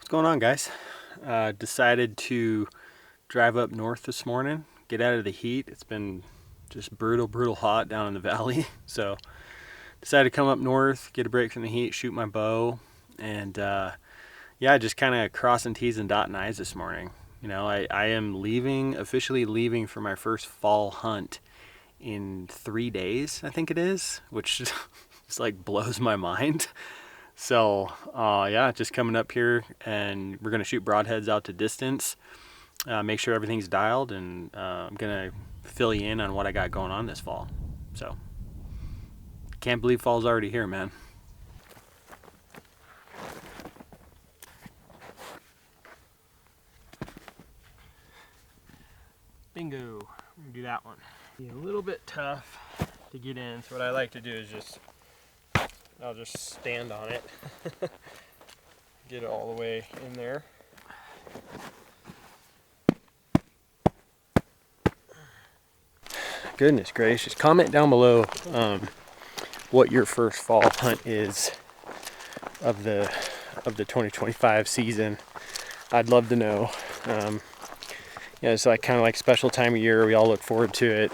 What's going on, guys? Decided to drive up north this morning, get out of the heat. It's been just brutal hot down in the valley. So decided to come up north, get a break from the heat, shoot my bow, and yeah, just kind of crossing T's and dotting I's this morning. You know, I am officially leaving for my first fall hunt in 3 days, I think it is, which just like blows my mind. So yeah, just coming up here, and we're gonna shoot broadheads out to distance, make sure everything's dialed, and I'm gonna fill you in on what I got going on this fall. So can't believe fall's already here, man. Bingo, we're gonna do that one. Be a little bit tough to get in, so what I like to do is I'll just stand on it, get it all the way in there. Goodness gracious, comment down below what your first fall hunt is of the 2025 season. I'd love to know. Yeah, it's like kind of like special time of year. We all look forward to it.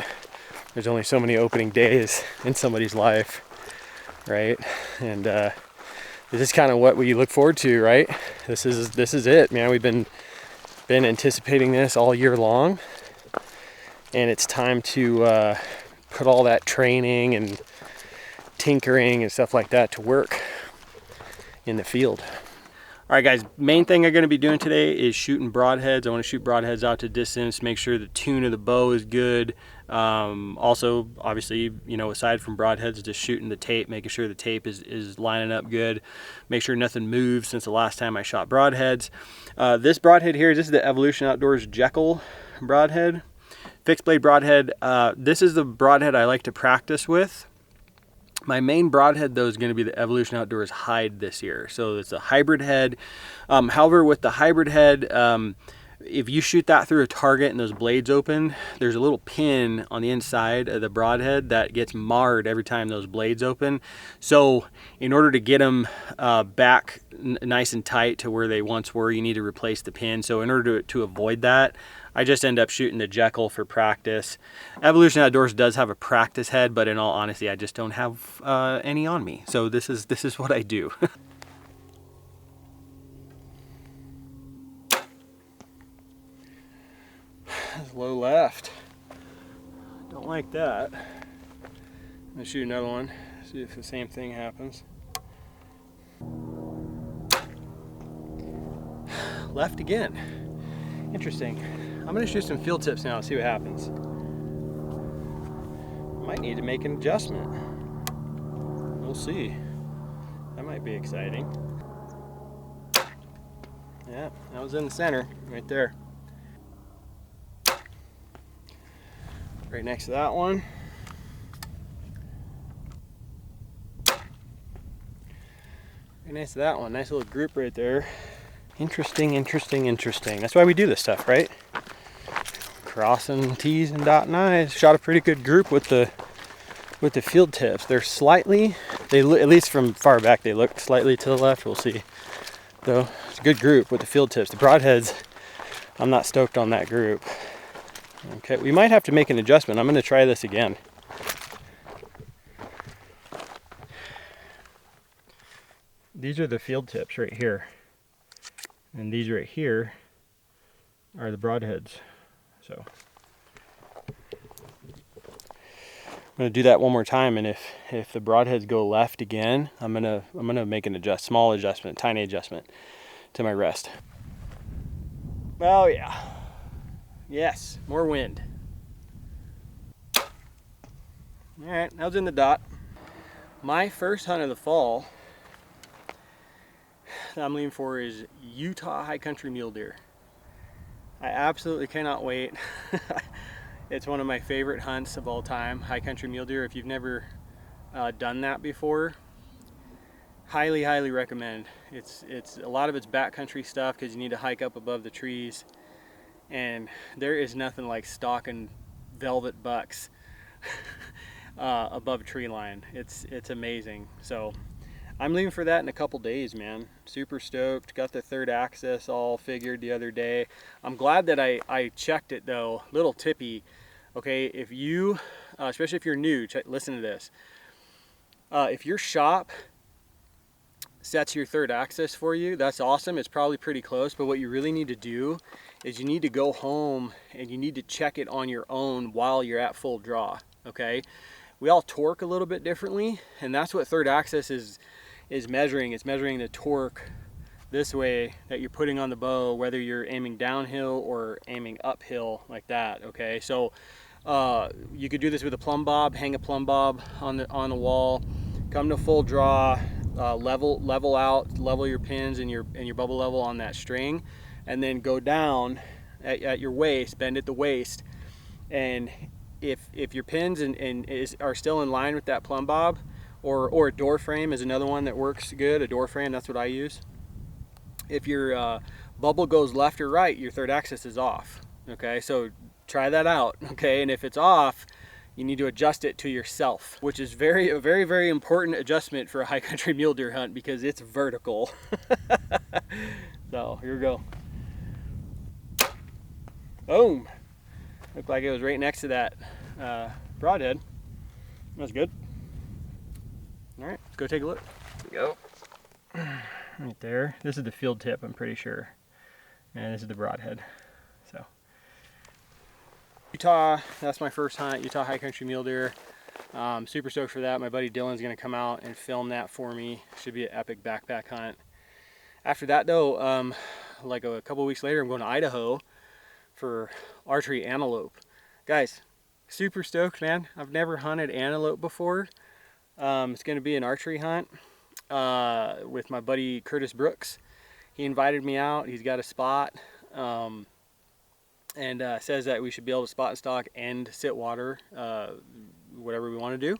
There's only so many opening days in somebody's life, right? And this is kind of what we look forward to, right? This is it, man. We've been anticipating this all year long, and it's time to put all that training and tinkering and stuff like that to work in the field. All right, guys, main thing I'm going to be doing today is shooting broadheads. I want to shoot broadheads out to distance, make sure the tune of the bow is good. Also, obviously, you know, aside from broadheads, just shooting the tape, making sure the tape is lining up good. Make sure nothing moves since the last time I shot broadheads. This broadhead here, this is the Evolution Outdoors Jekyll broadhead, fixed blade broadhead. This is the broadhead I like to practice with. My main broadhead, though, is going to be the Evolution Outdoors Hide this year. So it's a hybrid head. However, with the hybrid head, if you shoot that through a target and those blades open, there's a little pin on the inside of the broadhead that gets marred every time those blades open. So in order to get them back nice and tight to where they once were, you need to replace the pin. So in order to avoid that, I just end up shooting the Jekyll for practice. Evolution Outdoors does have a practice head, but in all honesty, I just don't have any on me. So this is what I do. That's low left. Don't like that. I'm gonna shoot another one, see if the same thing happens. Left again. Interesting. I'm gonna shoot some field tips now and see what happens. Might need to make an adjustment. We'll see. That might be exciting. Yeah, that was in the center, right there. Right next to that one. Right next to that one. Nice little group right there. Interesting. That's why we do this stuff, right? Crossing T's and dotting I's. Shot a pretty good group with the field tips. They're slightly, at least from far back, they look slightly to the left. We'll see. Though it's a good group with the field tips. The broadheads, I'm not stoked on that group. Okay, we might have to make an adjustment. I'm going to try this again. These are the field tips right here. And these right here are the broadheads. So I'm going to do that one more time, and if the broadheads go left again, I'm going to make an small adjustment, tiny adjustment to my rest. Oh yeah. Yes, more wind. All right, that was in the dot. My first hunt of the fall that I'm leaving for is Utah high country mule deer. I absolutely cannot wait. It's one of my favorite hunts of all time, high country mule deer. If you've never done that before, highly recommend. It's a lot of it's backcountry stuff because you need to hike up above the trees, and there is nothing like stalking velvet bucks above tree line. It's amazing. So I'm leaving for that in a couple days, man. Super stoked. Got the third axis all figured the other day. I'm glad that I checked it though. Little tippy. Okay, if you, especially if you're new, listen to this. If your shop sets your third axis for you, that's awesome. It's probably pretty close, but what you really need to do is you need to go home and you need to check it on your own while you're at full draw, okay? We all torque a little bit differently, and that's what third axis is measuring. It's measuring the torque this way that you're putting on the bow, whether you're aiming downhill or aiming uphill like that, okay? So you could do this with a plumb bob, hang a plumb bob on the wall, come to full draw, level out, level your pins and your bubble level on that string, and then go down at your waist, bend at the waist, and if your pins are still in line with that plumb bob, or a door frame is another one that works good, a door frame, that's what I use. If your bubble goes left or right, your third axis is off, okay? So try that out, okay? And if it's off, you need to adjust it to yourself, which is a very, very important adjustment for a high country mule deer hunt because it's vertical. So here we go. Boom. Looked like it was right next to that broadhead. That's good. All right, let's go take a look. Here we go. Right there. This is the field tip, I'm pretty sure. And this is the broadhead. So Utah, that's my first hunt, Utah high country mule deer. Super stoked for that. My buddy Dylan's gonna come out and film that for me. Should be an epic backpack hunt. After that though, like a couple weeks later, I'm going to Idaho for archery antelope. Guys, super stoked, man. I've never hunted antelope before. It's gonna be an archery hunt with my buddy Curtis Brooks. He invited me out, he's got a spot. And says that we should be able to spot and stalk and sit water, whatever we want to do.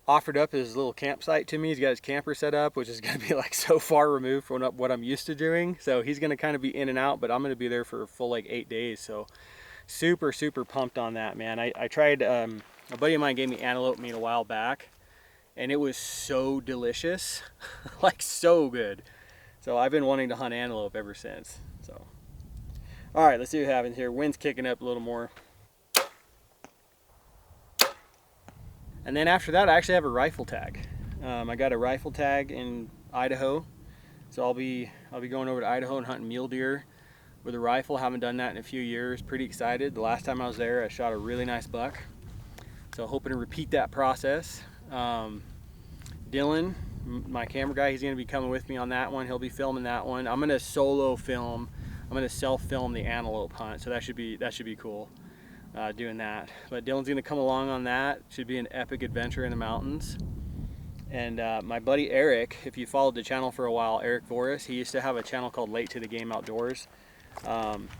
Offered up his little campsite to me. He's got his camper set up, which is going to be like so far removed from what I'm used to doing. So he's going to kind of be in and out, but I'm going to be there for a full like 8 days. So super pumped on that, man. I tried, a buddy of mine gave me antelope meat a while back, and it was so delicious, like so good. So I've been wanting to hunt antelope ever since. So. All right, let's see what happens here. Wind's kicking up a little more. And then after that, I actually have a rifle tag. I got a rifle tag in Idaho. So I'll be going over to Idaho and hunting mule deer with a rifle. Haven't done that in a few years. Pretty excited. The last time I was there, I shot a really nice buck. So hoping to repeat that process. Dylan, my camera guy, he's gonna be coming with me on that one. He'll be filming that one. I'm gonna solo film. I'm gonna self-film the antelope hunt, so that should be cool, doing that. But Dylan's gonna come along on that. Should be an epic adventure in the mountains. And my buddy Eric, if you followed the channel for a while, Eric Voris, he used to have a channel called Late to the Game Outdoors.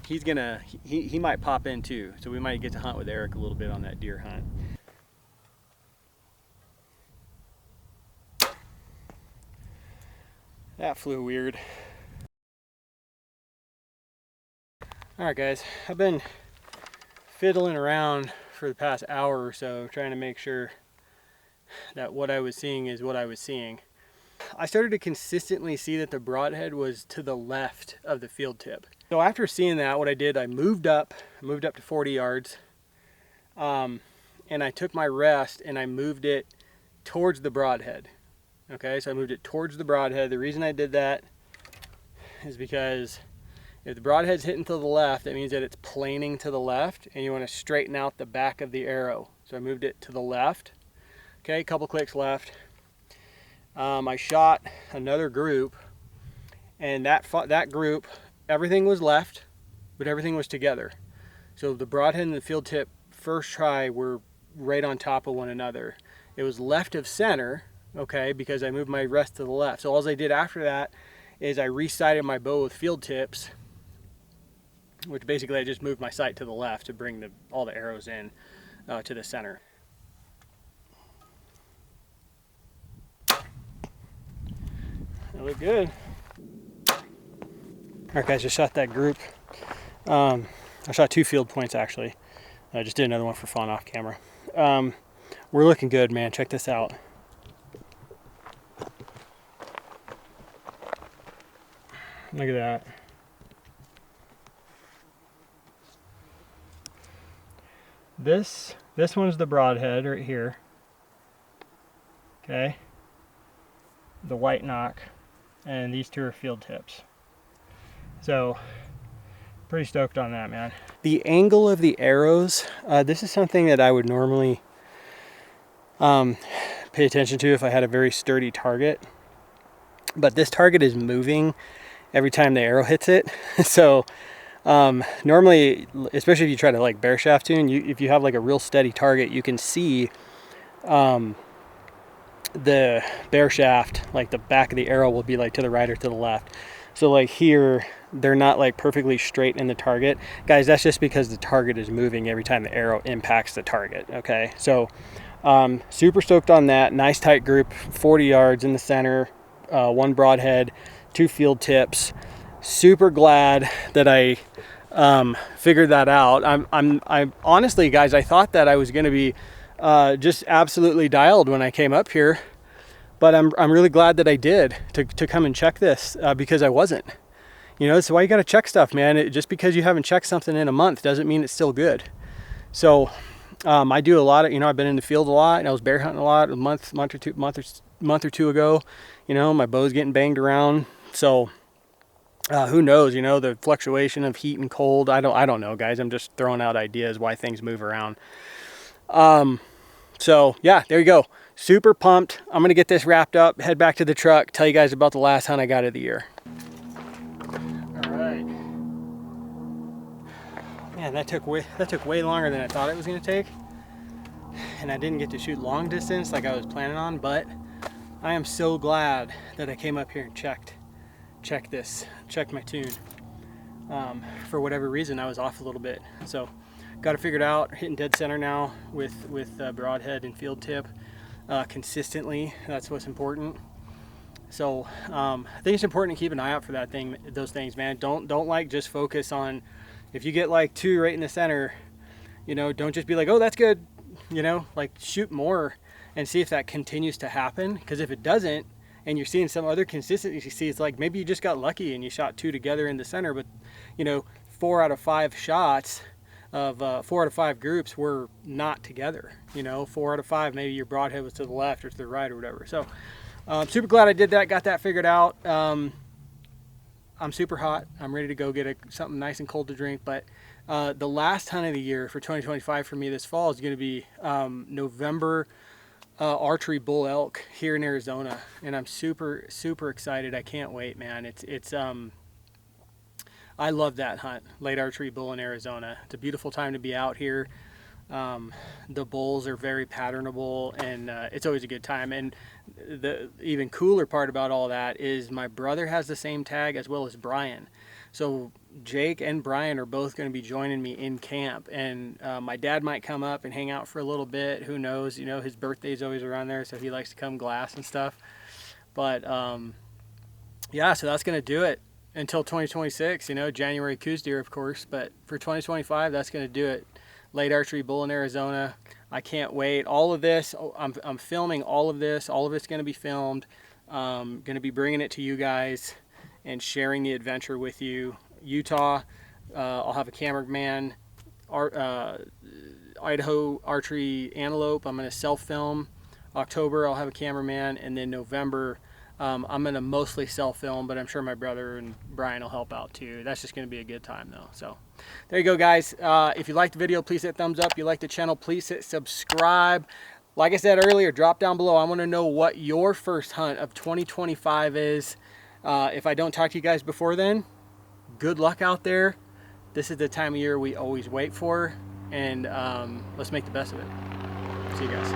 He might pop in too, so we might get to hunt with Eric a little bit on that deer hunt. That flew weird. Alright guys, I've been fiddling around for the past hour or so trying to make sure that what I was seeing is what I was seeing. I started to consistently see that the broadhead was to the left of the field tip. So after seeing that, what I did, I moved up to 40 yards, and I took my rest and I moved it towards the broadhead. Okay, so I moved it towards the broadhead. The reason I did that is because if the broadhead's hitting to the left, that means that it's planing to the left, and you want to straighten out the back of the arrow. So I moved it to the left. Okay, a couple clicks left. I shot another group, and that group, everything was left, but everything was together. So the broadhead and the field tip first try were right on top of one another. It was left of center, okay, because I moved my rest to the left. So all I did after that is I resighted my bow with field tips, which basically I just moved my sight to the left to bring all the arrows in to the center. That looked good. All right guys, just shot that group. I shot 2 field points actually. I just did another one for fun off camera. We're looking good, man. Check this out. Look at that. This one's the Broadhead right here. Okay. The white knock, and these two are field tips. So pretty stoked on that, man. The angle of the arrows, this is something that I would normally pay attention to if I had a very sturdy target, but this target is moving every time the arrow hits it. So normally, especially if you try to like bear shaft tune, if you have like a real steady target, you can see the bear shaft, like the back of the arrow will be like to the right or to the left. So like here, they're not like perfectly straight in the target. Guys, that's just because the target is moving every time the arrow impacts the target, okay? So super stoked on that. Nice tight group, 40 yards in the center, one broadhead, 2 field tips. Super glad that I figured that out. I'm honestly, guys, I thought that I was going to be just absolutely dialed when I came up here, but I'm really glad that I did to come and check this because I wasn't. You know, that's why you got to check stuff, man. Just because you haven't checked something in a month doesn't mean it's still good. So I do a lot of, you know, I've been in the field a lot, and I was bear hunting a lot a month or two ago. You know, my bow's getting banged around, so who knows? You know, the fluctuation of heat and cold. I don't know, guys. I'm just throwing out ideas why things move around. So yeah, there you go. Super pumped. I'm gonna get this wrapped up, head back to the truck, tell you guys about the last hunt I got of the year. All right. Man, that took way longer than I thought it was gonna take, and I didn't get to shoot long distance like I was planning on. But I am so glad that I came up here and checked my tune. For whatever reason, I was off a little bit, so got it figured out. Hitting dead center now with broadhead and field tip consistently. That's what's important. So I think it's important to keep an eye out for those things, man. Don't like just focus on, if you get like 2 right in the center, you know, don't just be like, oh, that's good, you know, like shoot more and see if that continues to happen. Because if it doesn't, and you're seeing some other consistency, it's like maybe you just got lucky and you shot 2 together in the center, but you know, 4 out of 5 shots of 4 out of 5 groups were not together. You know, 4 out of 5, maybe your broadhead was to the left or to the right or whatever. So super glad I did that, got that figured out. I'm super hot. I'm ready to go get something nice and cold to drink. But the last hunt of the year for 2025 for me this fall is going to be November archery bull elk here in Arizona, and I'm super excited. I can't wait, man. It's I love that hunt, late archery bull in Arizona. It's a beautiful time to be out here. The bulls are very patternable, and it's always a good time. And the even cooler part about all that is my brother has the same tag as well as Brian. So Jake and Brian are both going to be joining me in camp, and my dad might come up and hang out for a little bit. Who knows? You know, his birthday's always around there, so he likes to come glass and stuff. But yeah, so that's going to do it until 2026. You know, January coos deer, of course, but for 2025, that's going to do it. Late archery bull in Arizona. I can't wait. All of this, I'm filming all of this. All of it's going to be filmed. Going to be bringing it to you guys and sharing the adventure with you. Utah, I'll have a cameraman. Idaho archery antelope, I'm going to self-film. October, I'll have a cameraman, and then November, I'm going to mostly self-film, but I'm sure my brother and Brian will help out too. That's just going to be a good time though. So there you go, guys. If you liked the video, please hit thumbs up. If you like the channel, please hit subscribe. Like I said earlier, drop down below. I want to know what your first hunt of 2025 is. If I don't talk to you guys before then, good luck out there. This is the time of year we always wait for, and let's make the best of it. See you guys.